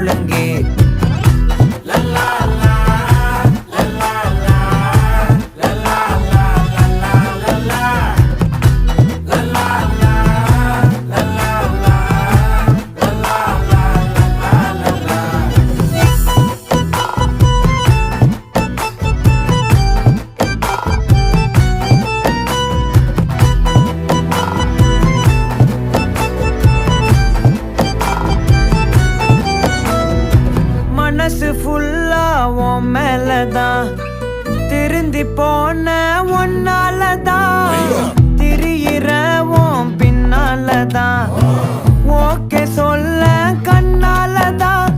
முழங்கே. மனசு ஃபுல்லா உன் மேலதான், திருந்தி போன ஒன்னாலதான், திரியிற உன் பின்னாலதான், ஓகே சொல்ல கண்ணாலதான்,